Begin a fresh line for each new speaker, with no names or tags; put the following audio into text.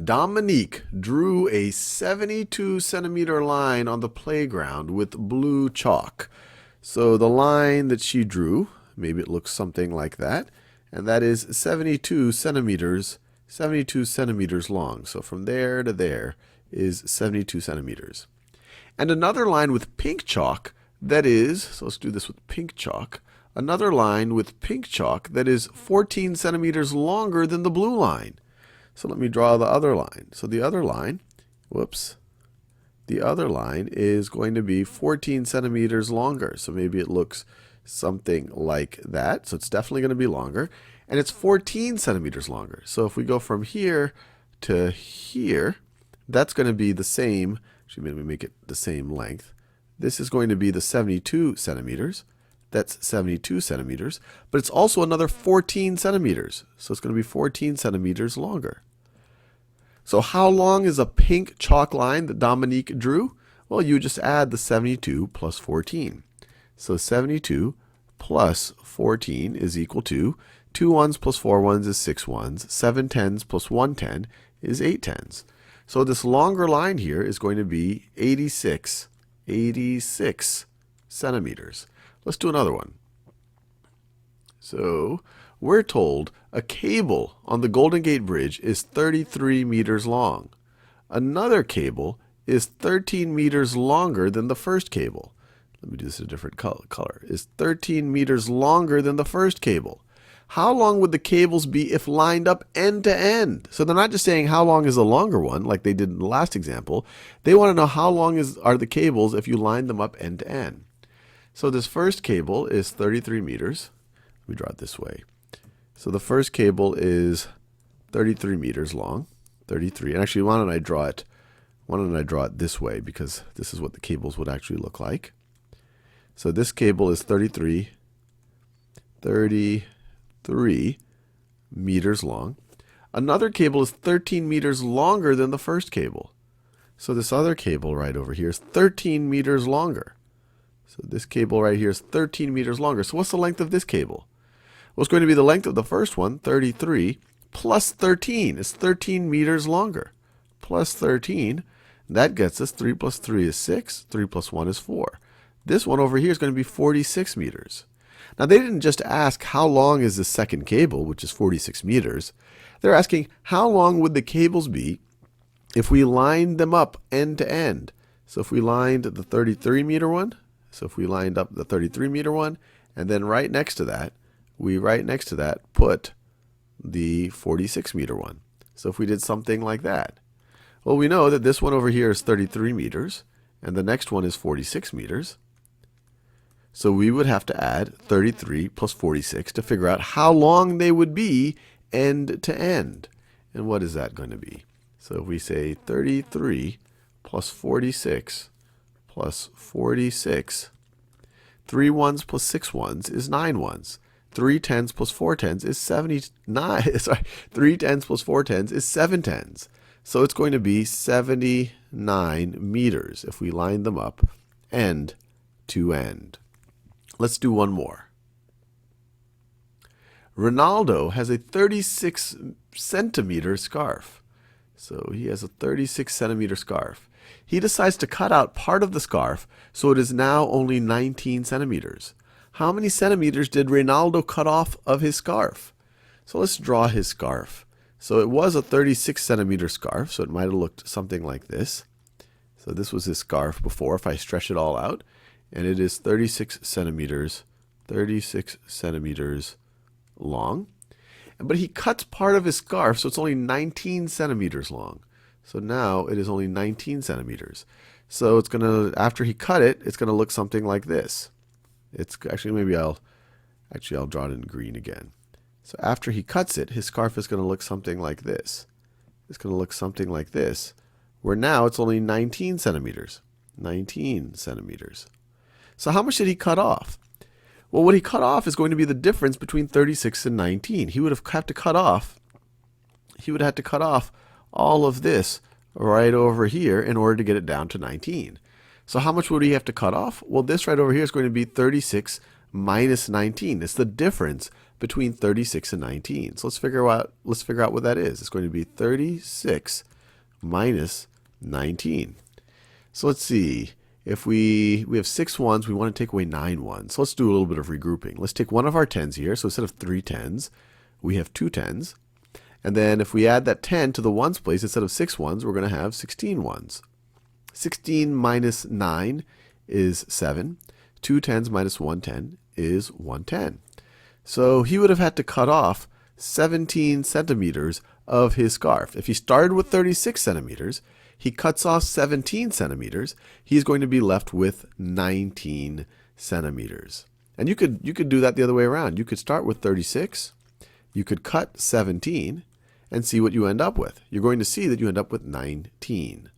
Dominique drew a 72 centimeter line on the playground with blue chalk. So the line that she drew, maybe it looks something like that, and that is 72 centimeters long. So from there to there is 72 centimeters. And another line with pink chalk that is, so let's do this with pink chalk, another line with pink chalk that is 14 centimeters longer than the blue line. So let me draw the other line. So the other line, the other line is going to be 14 centimeters longer. So maybe it looks something like that. So it's definitely going to be longer. And it's 14 centimeters longer. So if we go from here to here, that's going to be the same. Actually, maybe make it the same length. This is going to be the 72 centimeters. That's 72 centimeters. But it's also another 14 centimeters. So it's going to be 14 centimeters longer. So how long is a pink chalk line that Dominique drew? Well, you just add the 72 plus 14. So 72 plus 14 is equal to 2 ones plus 4 ones is 6 ones. 7 tens plus 1 10 is 8 tens. So this longer line here is going to be 86 centimeters. Let's do another one. So we're told a cable on the Golden Gate Bridge is 33 meters long. Another cable is 13 meters longer than the first cable. Let me do this in a different color. Is 13 meters longer than the first cable. How long would the cables be if lined up end to end? So they're not just saying how long is the longer one, like they did in the last example. They want to know how long are the cables if you line them up end to end. So this first cable is 33 meters. Let me draw it this way. So the first cable is 33 meters long, 33. And actually, why don't I draw it this way, because this is what the cables would actually look like. So this cable is 33 meters long. Another cable is 13 meters longer than the first cable. So this other cable right over here is 13 meters longer. So this cable right here is 13 meters longer. So what's the length of this cable? Well, it's going to be the length of the first one, 33, plus 13. It's 13 meters longer. Plus 13, that gets us 3 plus 3 is 6. 3 plus 1 is 4. This one over here is going to be 46 meters. Now, they didn't just ask how long is the second cable, which is 46 meters. They're asking how long would the cables be if we lined them up end to end. So if we lined the 33 meter one, and then right next to that, put the 46 meter one. So if we did something like that, well, we know that this one over here is 33 meters, and the next one is 46 meters. So we would have to add 33 plus 46 to figure out how long they would be end to end. And what is that going to be? So if we say 33 plus 46 plus 46, 3 ones plus 6 ones is 9 ones. 3 tens plus 4 tens is 79. Sorry, 3 tens plus 4 tens is 7 tens. So it's going to be 79 meters if we line them up end to end. Let's do one more. Ronaldo has a 36 centimeter scarf. So he has a 36 centimeter scarf. He decides to cut out part of the scarf, so it is now only 19 centimeters. How many centimeters did Ronaldo cut off of his scarf? So let's draw his scarf. So it was a 36 centimeter scarf, so it might have looked something like this. So this was his scarf before, if I stretch it all out. And it is 36 centimeters long. But he cuts part of his scarf, so it's only 19 centimeters long. So now it is only 19 centimeters. So it's going to, after he cut it, it's going to look something like this. It's actually, I'll draw it in green again. So after he cuts it, his scarf is going to look something like this. It's going to look something like this, where now it's only 19 centimeters. 19 centimeters. So how much did he cut off? Well, what he cut off is going to be the difference between 36 and 19. He would have had to cut off all of this right over here in order to get it down to 19. So how much would he have to cut off? Well, this right over here is going to be 36 minus 19. It's the difference between 36 and 19. So let's figure out what that is. It's going to be 36 minus 19. So let's see. If we have 6 ones, we want to take away 9 ones. So let's do a little bit of regrouping. Let's take one of our 10s here. So instead of 3 10s, we have 2 10s. And then if we add that 10 to the ones place, instead of 6 ones, we're going to have 16 ones. 16 minus 9 is 7. 2 10s minus 1 10 is 1 10. So he would have had to cut off 17 centimeters of his scarf. If he started with 36 centimeters, he cuts off 17 centimeters, he's going to be left with 19 centimeters. And you could do that the other way around. You could start with 36, you could cut 17, and see what you end up with. You're going to see that you end up with 19.